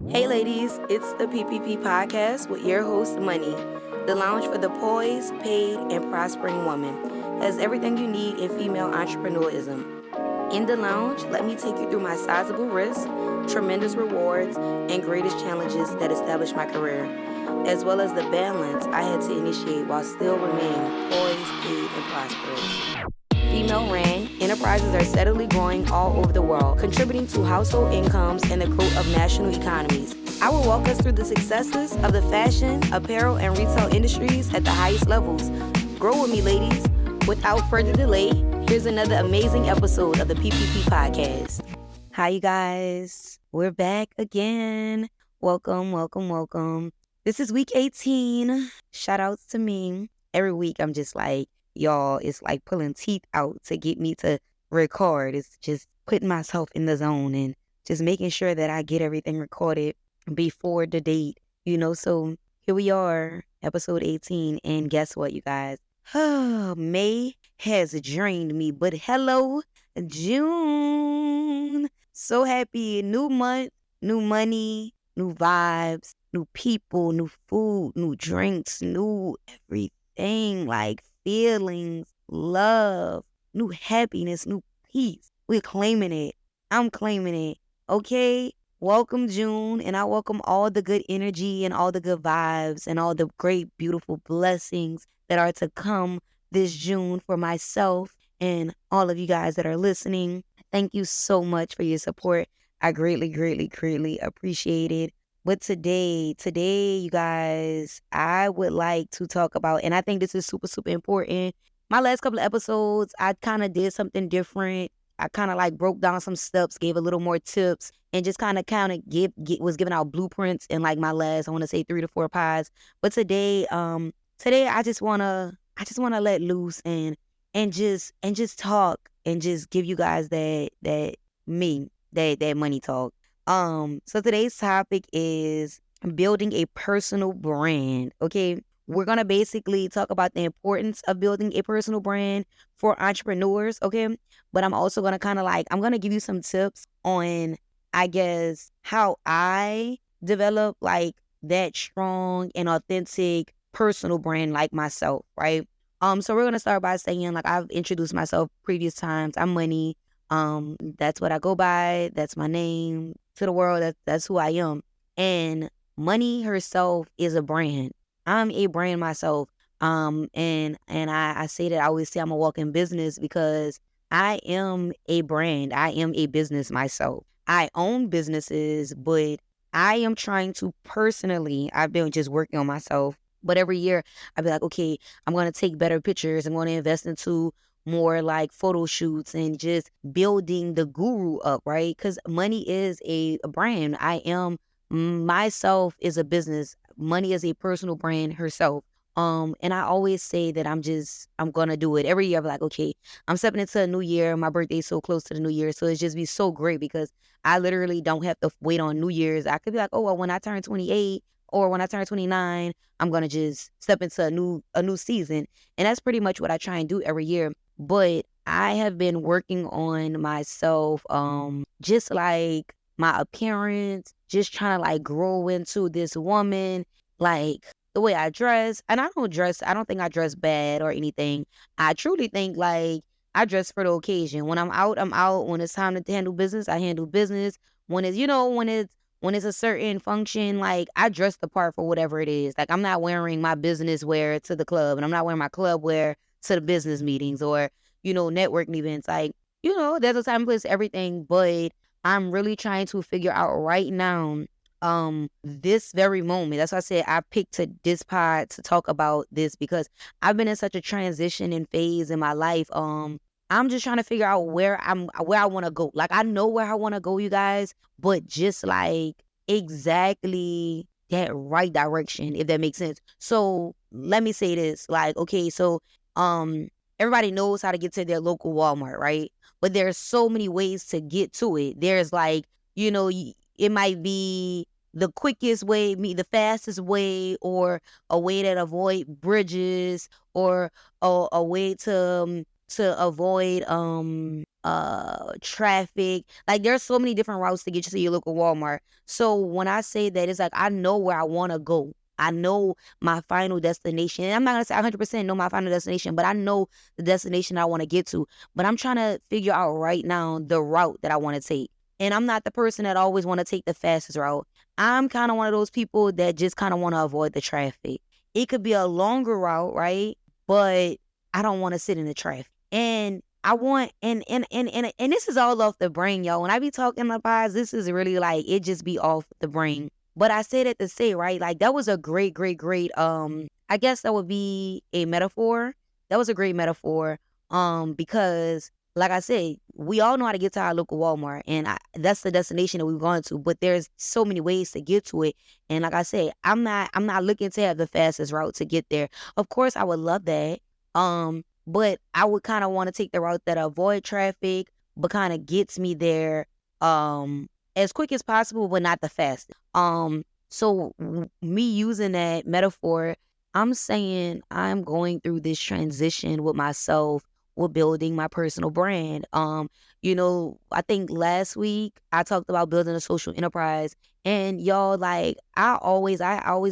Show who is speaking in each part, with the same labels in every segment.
Speaker 1: Hey ladies, it's the PPP Podcast with your host Moneyy, the lounge for the poised, paid, and prospering woman. Has everything you need in female entrepreneurism. In the lounge, let me take you through my sizable risks, tremendous rewards, and greatest challenges that established my career, as well as the balance I had to initiate while still remaining poised, paid, and prosperous. Female-ran enterprises are steadily growing all over the world, contributing to household incomes and the growth of national economies. I will walk us through the successes of the fashion, apparel, and retail industries at the highest levels. Grow with me, ladies. Without further delay, here's another amazing episode of the PPP Podcast. Hi, you guys. We're back again. Welcome, welcome, welcome. This is week 18. Shout outs to me. Every week, I'm just like, y'all, it's like pulling teeth out to get me to record. It's just putting myself in the zone and just making sure that I get everything recorded before the date, so here we are, episode 18, and guess what, you guys? May has drained me, but hello, June. So happy. New month, new money, new vibes, new people, new food, new drinks, new everything, like feelings, love, new happiness, new peace. We're claiming it. I'm claiming it. Okay? Welcome June, and I welcome all the good energy and all the good vibes and all the great, beautiful blessings that are to come this June for myself and all of you guys that are listening. Thank you so much for your support. I greatly, greatly, greatly appreciate it. But today, you guys, I would like to talk about, and I think this is super, super important. My last couple of episodes, I kind of did something different. I kind of like broke down some steps, gave a little more tips, and just kind of was giving out blueprints in like my last, I want to say 3 to 4 pods. But today I just wanna let loose and just talk and just give you guys that money talk. So today's topic is building a personal brand. Okay. We're going to basically talk about the importance of building a personal brand for entrepreneurs. Okay. But I'm also going to I'm going to give you some tips on, I guess, how I develop like that strong and authentic personal brand like myself. Right. So we're going to start by saying, like, I've introduced myself previous times. I'm Moneyy. That's what I go by. That's my name to the world. That's who I am. And Moneyy herself is a brand. I'm a brand myself. And I say that I always say I'm a walking business because I am a brand. I am a business myself. I own businesses, but I am trying to personally, I've been just working on myself. But every year I'd be like, okay, I'm going to take better pictures. I'm going to invest into more like photo shoots and just building the guru up, right? Because Moneyy is a brand. I am myself is a business. Moneyy is a personal brand herself. And I always say that I'm gonna do it. Every year I'm like, okay, I'm stepping into a new year. My birthday's so close to the new year. So it's just be so great because I literally don't have to wait on New Year's. I could be like, oh, well, when I turn 28 or when I turn 29, I'm gonna just step into a new season. And that's pretty much what I try and do every year. But I have been working on myself, just like my appearance, just trying to like grow into this woman, like the way I dress. And I don't think I dress bad or anything. I truly think like I dress for the occasion. When I'm out, I'm out. When it's time to handle business, I handle business. When it's a certain function, like I dress the part for whatever it is. Like I'm not wearing my business wear to the club and I'm not wearing my club wear to the business meetings or, networking events. Like, there's a time and place for everything, but I'm really trying to figure out right now, this very moment. That's why I said I picked this pod to talk about this because I've been in such a transition and phase in my life. I'm just trying to figure out where I want to go. Like I know where I want to go, you guys, but just like exactly that right direction, if that makes sense. So let me say this, like, okay, so everybody knows how to get to their local Walmart, right? But there's so many ways to get to it. There's like, it might be the quickest way, the fastest way, or a way that avoid bridges, or a way to avoid traffic. Like there's so many different routes to get you to your local Walmart. So when I say that, it's like I know where I want to go. I know my final destination. And I'm not gonna say 100% know my final destination, but I know the destination I want to get to. But I'm trying to figure out right now the route that I want to take. And I'm not the person that always want to take the fastest route. I'm kind of one of those people that just kind of want to avoid the traffic. It could be a longer route, right? But I don't want to sit in the traffic. And I want and this is all off the brain, y'all. When I be talking about this is really like it just be off the brain. But I say that to say, right, like that was a great I guess that would be a metaphor. That was a great metaphor. Because like I said, we all know how to get to our local Walmart, and that's the destination that we've gone to. But there's so many ways to get to it, and like I said, I'm not looking to have the fastest route to get there. Of course, I would love that. But I would kind of want to take the route that avoid traffic, but kind of gets me there, as quick as possible, but not the fastest. So me using that metaphor, I'm saying I'm going through this transition with myself, with building my personal brand. I think last week I talked about building a social enterprise, and y'all, like I always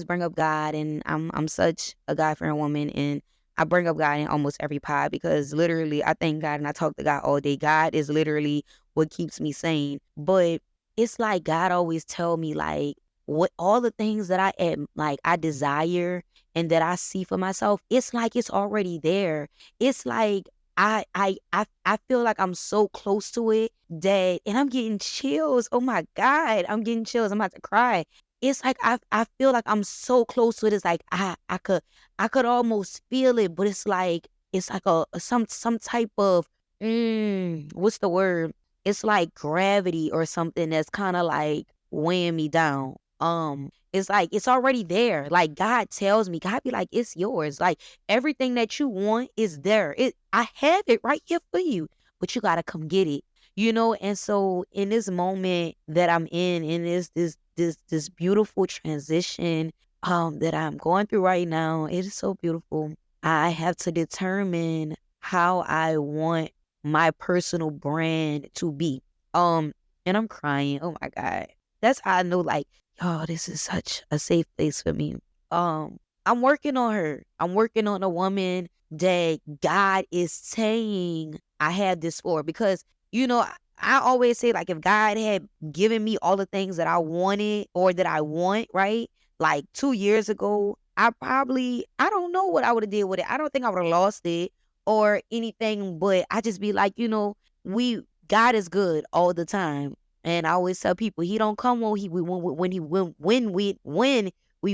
Speaker 1: bring up God, and I'm such a God-fearing woman, and I bring up God in almost every pod because literally I thank God and I talk to God all day. God is literally what keeps me sane. But it's like God always tell me like what all the things that I am like I desire and that I see for myself, it's like it's already there. It's like I feel like I'm so close to it that and I'm getting chills. Oh my God, I'm getting chills. I'm about to cry. It's like I feel like I'm so close to it. It's like I could almost feel it, but it's like some type of what's the word? It's like gravity or something that's kind of like weighing me down. It's like it's already there. Like God tells me, God be like, it's yours. Like everything that you want is there. I have it right here for you, but you gotta come get it. And so in this moment that I'm in this beautiful transition that I'm going through right now, it is so beautiful. I have to determine how I want my personal brand to be. And I'm crying. Oh my God. That's how I know like, oh, this is such a safe place for me. I'm working on her. I'm working on a woman that God is saying I have this for because I always say like if God had given me all the things that I wanted or that I want, right? Like 2 years ago, I don't know what I would have did with it. I don't think I would have lost it or anything, but I just be like, God is good all the time. And I always tell people he don't come when we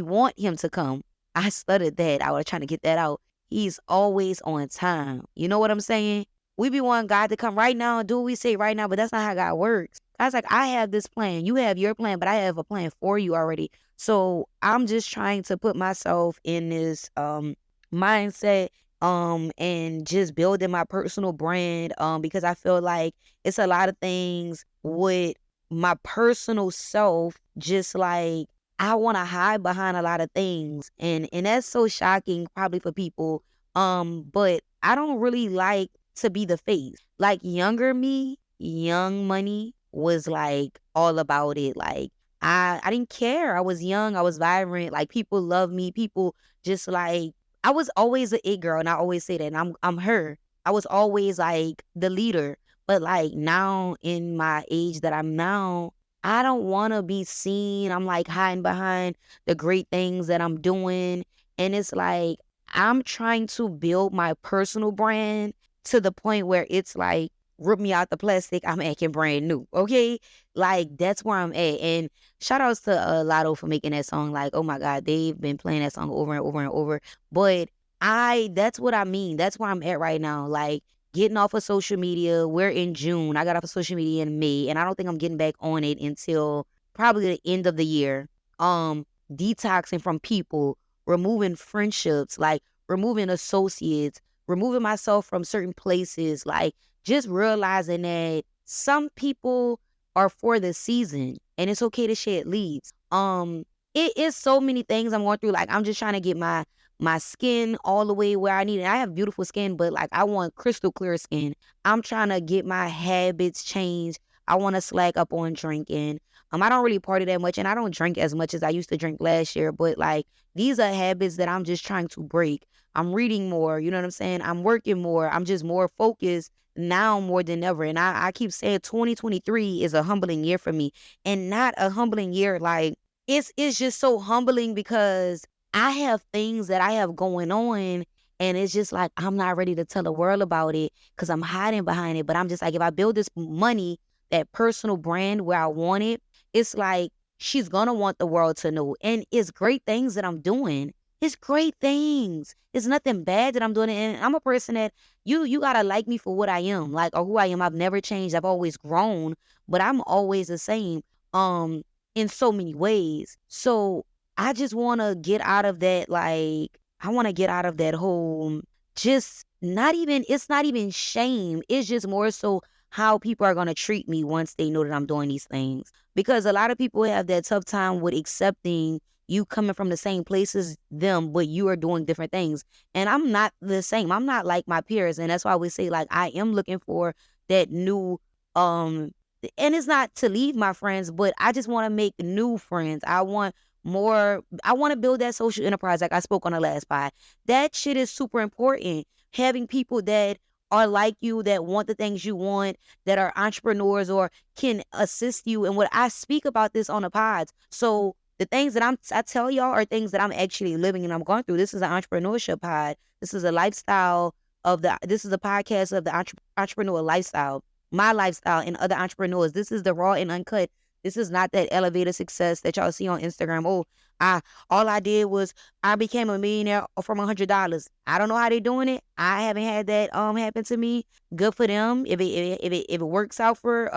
Speaker 1: want him to come. I stuttered that. I was trying to get that out. He's always on time. You know what I'm saying? We be wanting God to come right now and do what we say right now, but that's not how God works. God's like, I have this plan. You have your plan, but I have a plan for you already. So I'm just trying to put myself in this mindset and just building my personal brand because I feel like it's a lot of things with my personal self, just like I want to hide behind a lot of things, and that's so shocking probably for people. But I don't really like to be the face. Like younger me, young Money was like all about it. Like I didn't care. I was young. I was vibrant. Like people love me. People just like I was always an it girl, and I always say that. And I'm her. I was always like the leader. But like now in my age that I'm now, I don't want to be seen. I'm like hiding behind the great things that I'm doing. And it's like I'm trying to build my personal brand to the point where it's like, rip me out the plastic, I'm acting brand new. Okay? Like that's where I'm at. And shout outs to Lotto for making that song. Like, oh my God, they've been playing that song over and over and over. But that's what I mean. That's where I'm at right now. Like, getting off of social media. We're in June. I got off of social media in May, and I don't think I'm getting back on it until probably the end of the year. Detoxing from people, removing friendships, like removing associates, removing myself from certain places, like just realizing that some people are for the season and it's okay to shed leaves. it is so many things I'm going through. Like, I'm just trying to get my skin all the way where I need it. I have beautiful skin, but like I want crystal clear skin. I'm trying to get my habits changed. I want to slack up on drinking. I don't really party that much, and I don't drink as much as I used to drink last year. But like, these are habits that I'm just trying to break. I'm reading more. You know what I'm saying? I'm working more. I'm just more focused now more than ever. And I keep saying 2023 is a humbling year for me, and not a humbling year like it's just so humbling because I have things that I have going on, and it's just like I'm not ready to tell the world about it because I'm hiding behind it. But I'm just like, if I build this money, that personal brand where I want it, it's like she's gonna want the world to know. And it's great things that I'm doing. It's great things. It's nothing bad that I'm doing. And I'm a person that you gotta like me for what I am, like, or who I am. I've never changed. I've always grown, but I'm always the same. In so many ways. So I just want to get out of that. Like, I want to get out of that whole, just not even, it's not even shame. It's just more so how people are going to treat me once they know that I'm doing these things. Because a lot of people have that tough time with accepting you coming from the same place as them, but you are doing different things. And I'm not the same. I'm not like my peers. And that's why we say, like, I am looking for that new, um, and it's not to leave my friends, but I just want to make new friends. I want more. I want to build that social enterprise like I spoke on the last pod. That shit is super important. Having people that are like you, that want the things you want, that are entrepreneurs or can assist you. And what I speak about this on the pods. So the things that I tell y'all are things that I'm actually living and I'm going through. This is an entrepreneurship pod. This is a lifestyle this is a podcast of the entrepreneur lifestyle, my lifestyle and other entrepreneurs. This is the raw and uncut. This is not that elevated success that y'all see on Instagram. Oh, I all I did was I became a millionaire from $100. I don't know how they doing it. I haven't had that happen to me. Good for them. If it works out for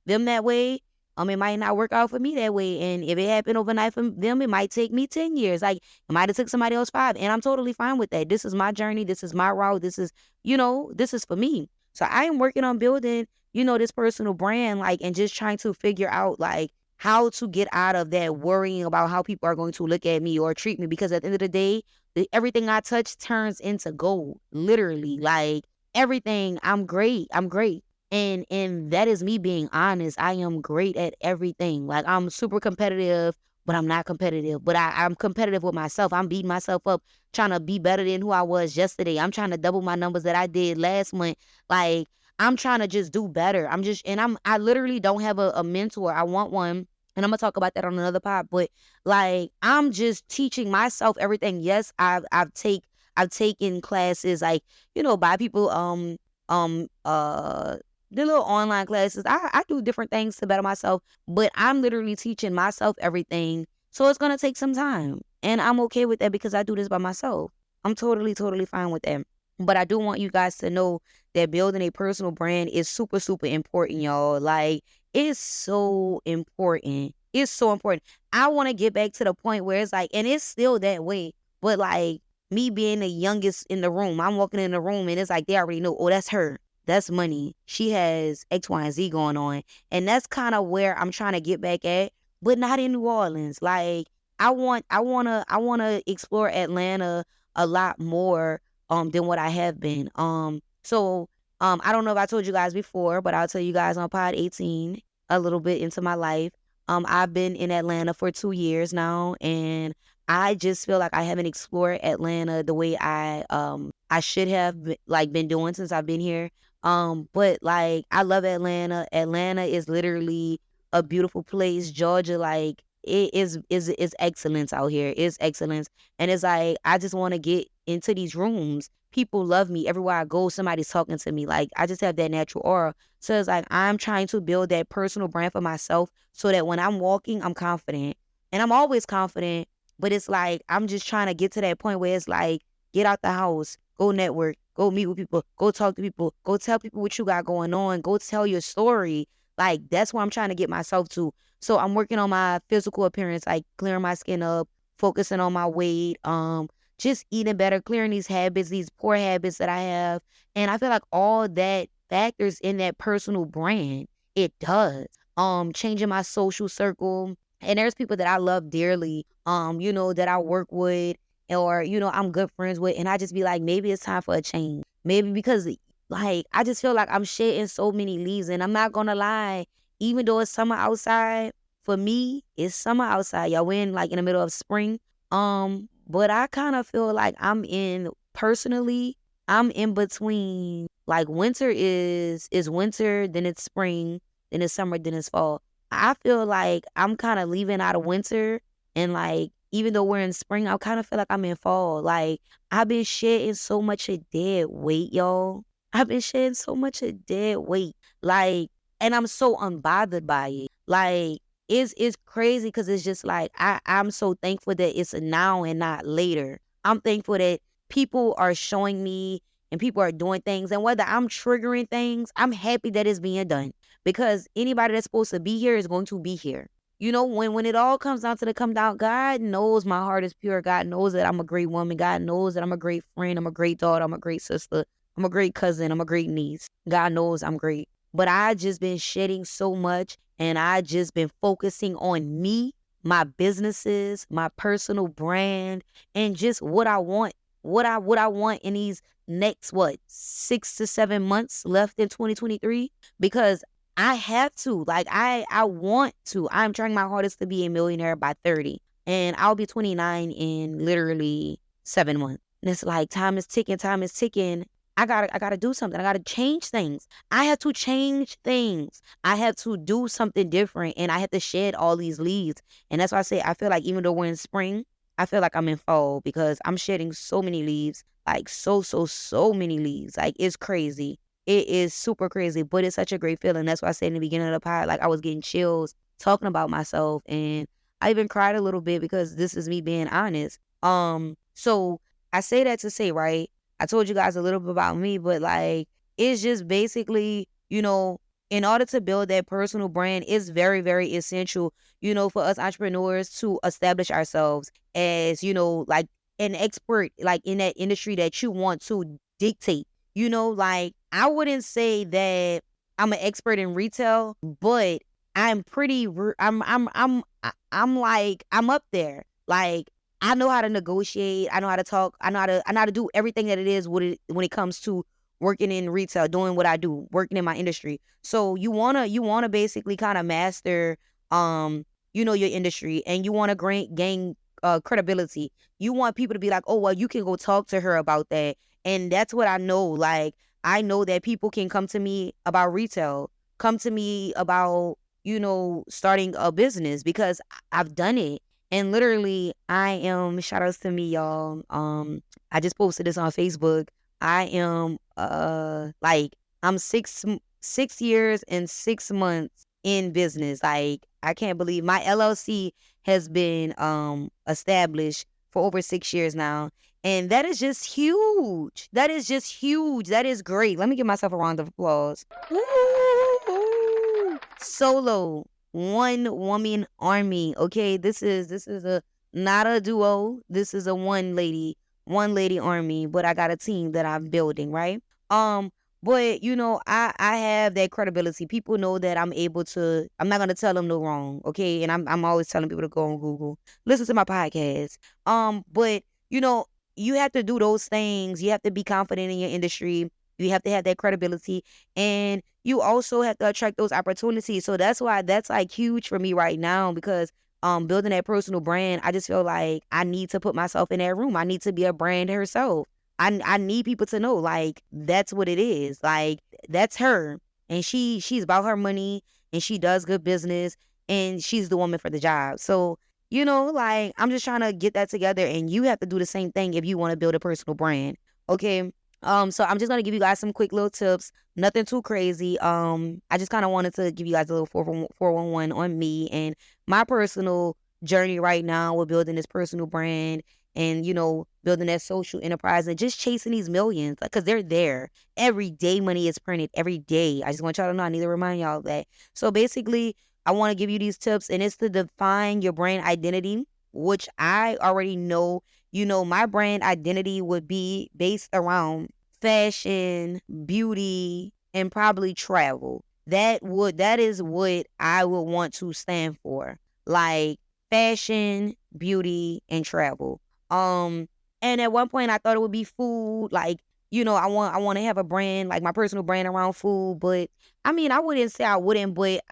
Speaker 1: them that way, it might not work out for me that way. And if it happened overnight for them, it might take me 10 years. Like, it might have took somebody else 5. And I'm totally fine with that. This is my journey. This is my route. This is, this is for me. So I am working on building, this personal brand, like, and just trying to figure out, like, how to get out of that worrying about how people are going to look at me or treat me. Because at the end of the day, everything I touch turns into gold, literally. Like, everything, I'm great. I'm great. And that is me being honest. I am great at everything. Like, I'm super competitive, but I'm not competitive. But I'm competitive with myself. I'm beating myself up, trying to be better than who I was yesterday. I'm trying to double my numbers that I did last month. Like, I'm trying to just do better. I literally don't have a mentor. I want one. And I'm gonna talk about that on another pod. But like, I'm just teaching myself everything. Yes, I've taken classes, like, by people, um uh the little online classes. I do different things to better myself, but I'm literally teaching myself everything. So it's gonna take some time. And I'm okay with that because I do this by myself. I'm totally, totally fine with that. But I do want you guys to know that building a personal brand is super, super important, y'all. Like, it's so important. It's so important. I want to get back to the point where it's like, and it's still that way, but like, me being the youngest in the room, I'm walking in the room and it's like they already know, oh, that's her. That's Money. She has X, Y, and Z going on. And that's kind of where I'm trying to get back at, but not in New Orleans. Like, I wanna explore Atlanta a lot more than what I have been. I don't know if I told you guys before, but I'll tell you guys on pod 18 a little bit into my life. I've been in Atlanta for 2 years now, and I just feel like I haven't explored Atlanta the way I should have been doing since I've been here. But like, I love Atlanta. Atlanta is literally a beautiful place. Georgia, like, it is excellence out here. It's excellence. And it's like, I just want to get into these rooms. People love me. Everywhere I go, somebody's talking to me. Like, I just have that natural aura. So it's like, I'm trying to build that personal brand for myself so that when I'm walking, I'm confident. And I'm always confident, but it's like, I'm just trying to get to that point where it's like, get out the house, go network, go meet with people, go talk to people, go tell people what you got going on, go tell your story. Like, that's where I'm trying to get myself to. So I'm working on my physical appearance, like clearing my skin up, focusing on my weight, just eating better, clearing these habits, these poor habits that I have. And I feel like all that factors in that personal brand. It does. Changing my social circle, And there's people that I love dearly, that I work with, or, I'm good friends with. And I just be like, maybe it's time for a change. Maybe because, like, I just feel like I'm shedding so many leaves. And I'm not going to lie, even though it's summer outside, for me, it's summer outside. Y'all, we're in, like, in the middle of spring. But I kind of feel like personally, I'm in between. Like, winter is winter, then it's spring, then it's summer, then it's fall. I feel like I'm kind of leaving out of winter, and, like, even though we're in spring, I kind of feel like I'm in fall. Like, I've been shedding so much of dead weight, y'all. I've been shedding so much of dead weight. Like, and I'm so unbothered by it. Like, it's crazy because it's just like I'm so thankful that it's now and not later. I'm thankful that people are showing me and people are doing things, and whether I'm triggering things, I'm happy that it's being done, because anybody that's supposed to be here is going to be here. When it all comes down to the come down, God knows my heart is pure. God knows that I'm a great woman. God knows that I'm a great friend. I'm a great daughter. I'm a great sister. I'm a great cousin. I'm a great niece. God knows I'm great. But I just been shedding so much, and I just been focusing on me, my businesses, my personal brand, and just what I want. What I want in these next 6 to 7 months left in 2023, because I have to. Like, I want to. I'm trying my hardest to be a millionaire by 30. And I'll be 29 in literally 7 months. And it's like, time is ticking, time is ticking. I gotta do something. I gotta change things. I have to change things. I have to do something different, and I have to shed all these leaves. And that's why I say I feel like even though we're in spring, I feel like I'm in fall, because I'm shedding so many leaves. Like, so many leaves. Like, it's crazy. It is super crazy, but it's such a great feeling. That's why I said in the beginning of the pod, like, I was getting chills talking about myself, and I even cried a little bit because this is me being honest. So I say that to say, right, I told you guys a little bit about me, but, like, it's just basically, in order to build that personal brand, it's very, very essential, for us entrepreneurs to establish ourselves as, like, an expert, like, in that industry that you want to dictate. Like, I wouldn't say that I'm an expert in retail, but I'm pretty, I'm like, I'm up there. Like, I know how to negotiate. I know how to talk. I know how to do everything that it is when it comes to working in retail, doing what I do, working in my industry. So you wanna basically kind of master, your industry, and you wanna gain credibility. You want people to be like, oh, well, you can go talk to her about that. And that's what I know. Like, I know that people can come to me about retail, come to me about, starting a business, because I've done it. And literally, shout outs to me, y'all. I just posted this on Facebook. I am, like, I'm 6 years and 6 months in business. Like, I can't believe my LLC has been, established for over 6 years now. And that is just huge. That is just huge. That is great. Let me give myself a round of applause. Woo! Solo, one woman army. Okay, this is a not a duo. This is a one lady army. But I got a team that I'm building, right? Um, but I have that credibility. People know that I'm able to. I'm not gonna tell them no wrong. Okay, and I'm always telling people to go on Google, listen to my podcast. But you know you have to do those things. You have to be confident in your industry. You have to have that credibility, and you also have to attract those opportunities. So that's why that's, like, huge for me right now, because building that personal brand, I just feel like I need to put myself in that room. I need to be a brand herself. I need people to know, like, that's what it is. Like, that's her, and she's about her money, and she does good business, and she's the woman for the job. So like, I'm just trying to get that together, and you have to do the same thing if you want to build a personal brand. Okay. So I'm just gonna give you guys some quick little tips. Nothing too crazy. I just kind of wanted to give you guys a little 411 on me and my personal journey right now with building this personal brand, and building that social enterprise, and just chasing these millions, because they're there every day. Money is printed every day. I just want y'all to know. I need to remind y'all of that. So basically, I want to give you these tips, and it's to define your brand identity, which I already know. My brand identity would be based around fashion, beauty, and probably travel. That is what I would want to stand for. like fashion, beauty, and travel. And at one point I thought it would be food, like, I want to have a brand, like my personal brand around food, but I mean, I wouldn't say I wouldn't, but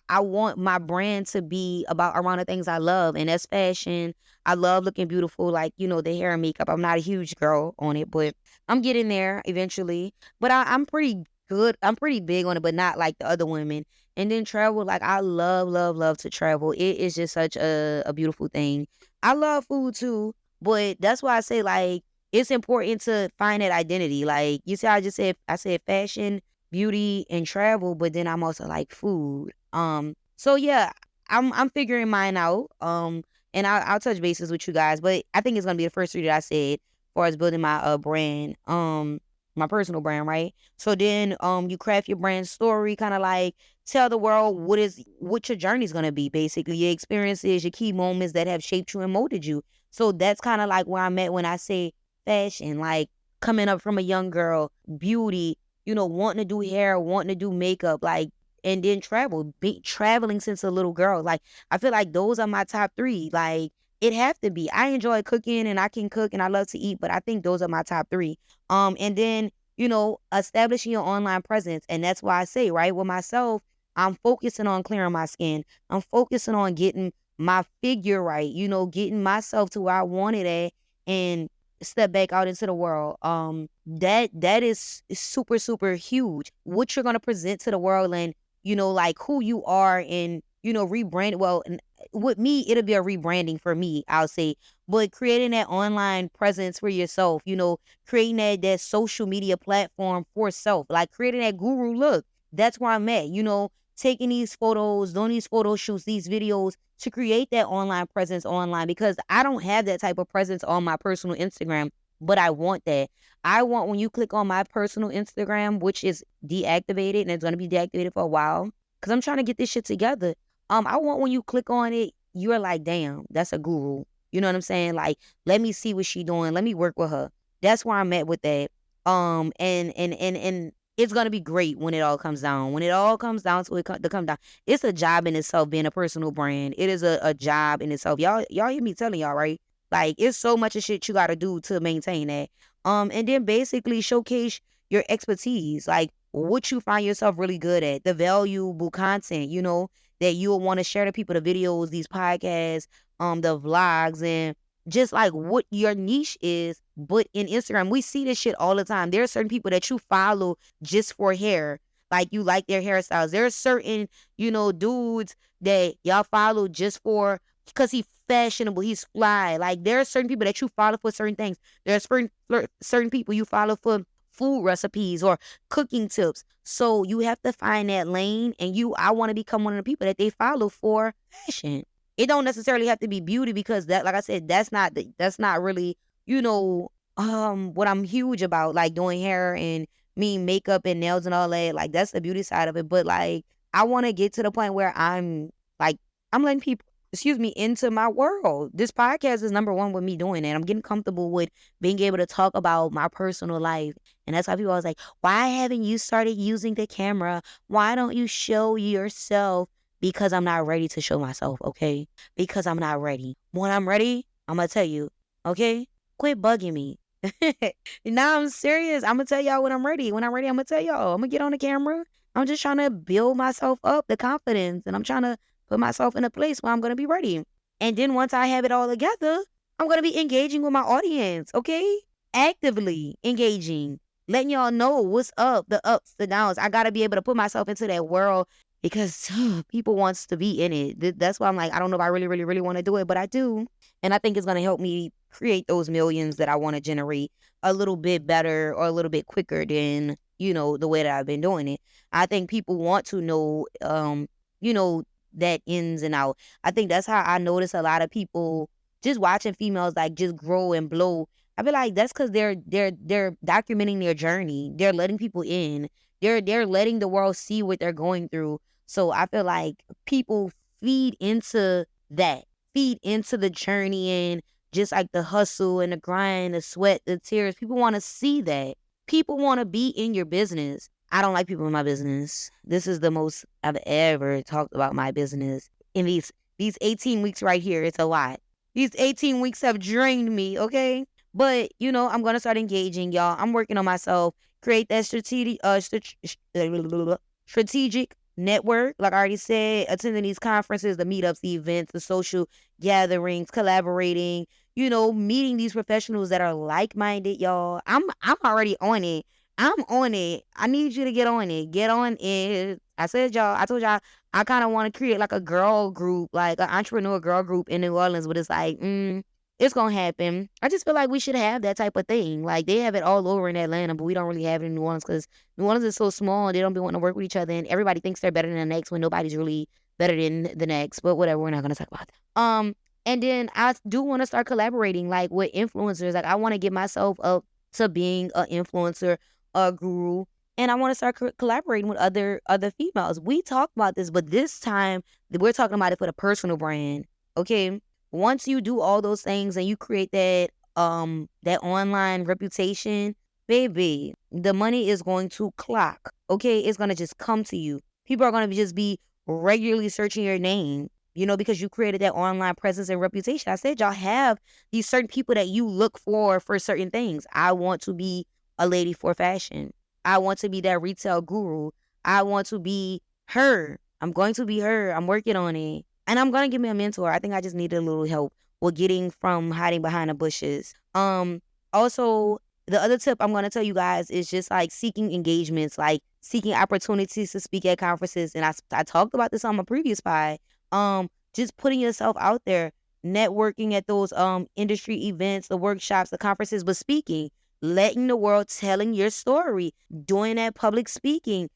Speaker 1: I want my brand to be about around the things I love, and that's fashion. I love looking beautiful, like, the hair and makeup. I'm not a huge girl on it, but I'm getting there eventually. But I'm pretty good. I'm pretty big on it, but not like the other women. And then travel, like I love, love, love to travel. It is just such a beautiful thing. I love food too, but that's why I say like it's important to find that identity. Like you see, I said fashion, beauty, and travel, but then I'm also like food. So yeah, I'm figuring mine out. And I'll touch bases with you guys, but I think it's gonna be the first three that I said, as far as building my brand, my personal brand, right? So then you craft your brand story, kind of like tell the world what your journey's gonna be, basically your experiences, your key moments that have shaped you and molded you. So that's kind of like where I'm at when I say fashion, like coming up from a young girl, beauty, wanting to do hair, wanting to do makeup, like, and then traveling since a little girl. Like, I feel like those are my top three. Like, it have to be. I enjoy cooking and I can cook and I love to eat, but I think those are my top three. And then, establishing your online presence. And that's why I say, right, with myself, I'm focusing on clearing my skin. I'm focusing on getting my figure right, getting myself to where I want it at, and step back out into the world. That is super, super huge. What you're gonna present to the world, and like who you are, and rebrand. Well, and with me, it'll be a rebranding for me, I'll say. But creating that online presence for yourself, creating that social media platform for self, like creating that guru look. That's where I'm at. Taking these photos, doing these photo shoots, these videos to create that online presence online, because I don't have that type of presence on my personal Instagram, but I want that. I want, when you click on my personal Instagram, which is deactivated and it's going to be deactivated for a while because I'm trying to get this shit together. I want, when you click on it, you're like, damn, that's a guru. You know what I'm saying? Like, let me see what she doing. Let me work with her. That's where I'm at with that. And it's gonna be great when it all comes down. When it all comes down to to come down, it's a job in itself being a personal brand. It is a job in itself. Y'all hear me telling y'all, right? Like, it's so much of shit you gotta do to maintain that. And then basically showcase your expertise, like what you find yourself really good at, the valuable content, that you'll want to share to people, the videos, these podcasts, the vlogs, and just like what your niche is. But in Instagram, we see this shit all the time. There are certain people that you follow just for hair. Like, you like their hairstyles. There are certain, dudes that y'all follow just for, because he's fashionable, he's fly. Like, there are certain people that you follow for certain things. There's certain people you follow for food recipes or cooking tips. So you have to find that lane, and I want to become one of the people that they follow for fashion. It don't necessarily have to be beauty, because that, like I said, that's not really, what I'm huge about, like doing hair and makeup and nails and all that. Like, that's the beauty side of it. But like, I want to get to the point where I'm letting people, into my world. This podcast is number one with me doing it. I'm getting comfortable with being able to talk about my personal life. And that's why people always like, why haven't you started using the camera? Why don't you show yourself? Because I'm not ready to show myself, okay? Because I'm not ready. When I'm ready, I'm going to tell you, okay? Quit bugging me. Now I'm serious. I'm going to tell y'all when I'm ready. When I'm ready, I'm going to tell y'all. I'm going to get on the camera. I'm just trying to build myself up, the confidence. And I'm trying to put myself in a place where I'm going to be ready. And then once I have it all together, I'm going to be engaging with my audience, okay? Actively engaging. Letting y'all know what's up, the ups, the downs. I got to be able to put myself into that world, because people wants to be in it. That's why I'm like, I don't know if I really, really, really want to do it, but I do. And I think it's going to help me create those millions that I want to generate a little bit better or a little bit quicker than, the way that I've been doing it. I think people want to know, that ins and out. I think that's how I notice a lot of people just watching females like just grow and blow. I feel like that's because they're documenting their journey. They're letting people in. They're letting the world see what they're going through. So I feel like people feed into that, feed into the journey, and just like the hustle and the grind, the sweat, the tears. People want to see that. People want to be in your business. I don't like people in my business. This is the most I've ever talked about my business in these These 18 weeks right here, it's a lot. These 18 weeks have drained me, okay? But, I'm going to start engaging, y'all. I'm working on myself. Create that strategic network. Like I already said, attending these conferences, the meetups, the events, the social gatherings, collaborating, meeting these professionals that are like-minded, y'all. I'm already on it. I'm on it. I need you to get on it. Get on it. I told y'all, I kind of want to create like a girl group, like an entrepreneur girl group in New Orleans, but it's like, it's going to happen. I just feel like we should have that type of thing. Like they have it all over in Atlanta, but we don't really have it in New Orleans because New Orleans is so small and they don't be wanting to work with each other and everybody thinks they're better than the next when nobody's really better than the next. But whatever, we're not going to talk about that. And then I do want to start collaborating like with influencers. Like I want to get myself up to being an influencer, a guru, and I want to start collaborating with other females. We talk about this, but this time we're talking about it for the personal brand. Okay, once you do all those things and you create that online reputation, baby, the money is going to clock. Okay, it's gonna just come to you. People are gonna just be regularly searching your name. Because you created that online presence and reputation. I said y'all have these certain people that you look for certain things. I want to be a lady for fashion. I want to be that retail guru. I want to be her. I'm going to be her. I'm working on it. And I'm going to give me a mentor. I think I just needed a little help with getting from hiding behind the bushes. Also, the other tip I'm going to tell you guys is just like seeking engagements, like seeking opportunities to speak at conferences. And I talked about this on my previous pod. Just putting yourself out there, networking at those industry events, the workshops, the conferences, but speaking, letting the world, telling your story, doing that public speaking.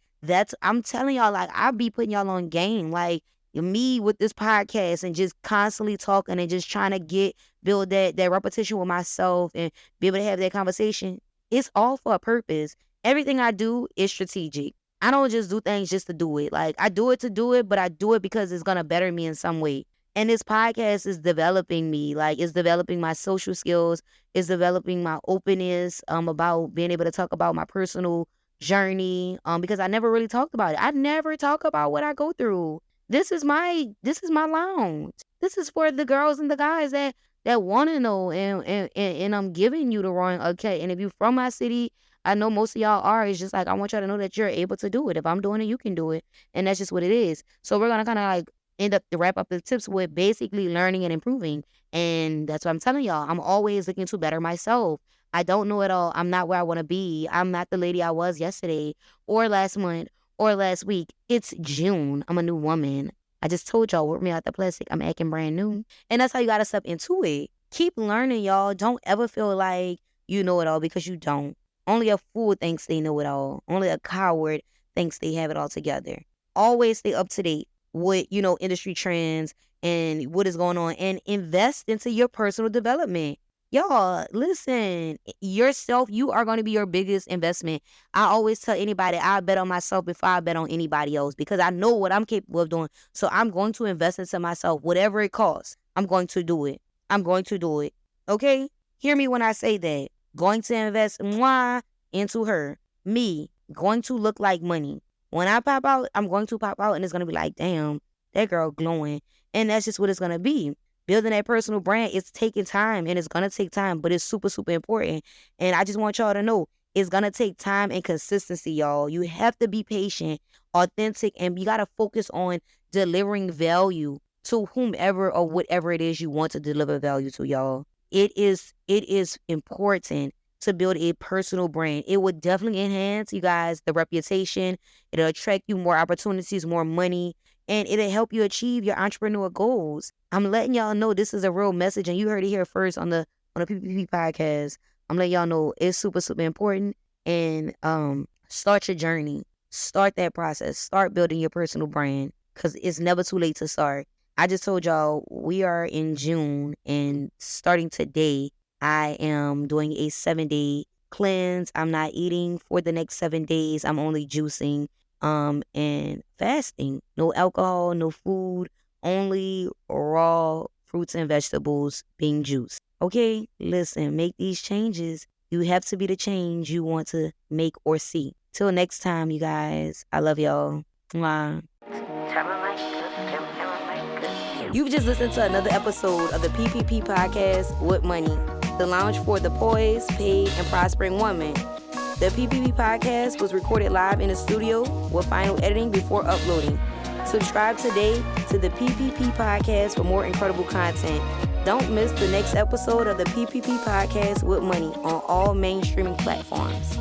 Speaker 1: I'm telling y'all, like I'll be putting y'all on game, like me with this podcast and just constantly talking and just trying to build that repetition with myself and be able to have that conversation. It's all for a purpose. Everything I do is strategic. I don't just do things just to do it. Like I do it to do it, but I do it because it's going to better me in some way. And this podcast is developing me. Like it's developing my social skills. It's developing my openness about being able to talk about my personal journey because I never really talked about it. I never talk about what I go through. This is my lounge. This is for the girls and the guys that want to know and I'm giving you the wrong okay. And if you're from my city, I know most of y'all are. It's just like I want y'all to know that you're able to do it. If I'm doing it, you can do it. And that's just what it is. So we're gonna kind of like end up to wrap up the tips with basically learning and improving. And that's what I'm telling y'all. I'm always looking to better myself. I don't know it all. I'm not where I want to be. I'm not the lady I was yesterday or last month or last week. It's June. I'm a new woman. I just told y'all, work me out the plastic. I'm acting brand new. And that's how you got to step into it. Keep learning, y'all. Don't ever feel like you know it all because you don't. Only a fool thinks they know it all. Only a coward thinks they have it all together. Always stay up to date with, industry trends and what is going on and invest into your personal development. Y'all, listen, yourself, you are going to be your biggest investment. I always tell anybody, I bet on myself before I bet on anybody else because I know what I'm capable of doing. So I'm going to invest into myself, whatever it costs. I'm going to do it. I'm going to do it. Okay? Hear me when I say that. Going to invest into her. Me, going to look like money. When I pop out, I'm going to pop out and it's going to be like, damn, that girl glowing. And that's just what it's going to be. Building that personal brand, it's taking time and it's going to take time, but it's super, super important. And I just want y'all to know it's going to take time and consistency, y'all. You have to be patient, authentic, and you got to focus on delivering value to whomever or whatever it is you want to deliver value to, y'all. It is important to build a personal brand. It would definitely enhance you guys the reputation. It'll attract you more opportunities, more money, and it'll help you achieve your entrepreneur goals. I'm letting y'all know this is a real message, and you heard it here first on the PPP podcast. I'm letting y'all know it's super, super important. And start your journey. Start that process. Start building your personal brand because it's never too late to start. I just told y'all we are in June, and starting today, I am doing a 7-day cleanse. I'm not eating for the next 7 days. I'm only juicing and fasting. No alcohol, no food, only raw fruits and vegetables being juiced. Okay, listen, make these changes. You have to be the change you want to make or see. Till next time, you guys. I love y'all. Mwah. You've just listened to another episode of the PPP Podcast with Moneyy, the lounge for the poised, paid, and prospering woman. The PPP Podcast was recorded live in the studio with final editing before uploading. Subscribe today to the PPP Podcast for more incredible content. Don't miss the next episode of the PPP Podcast with Moneyy on all main streaming platforms.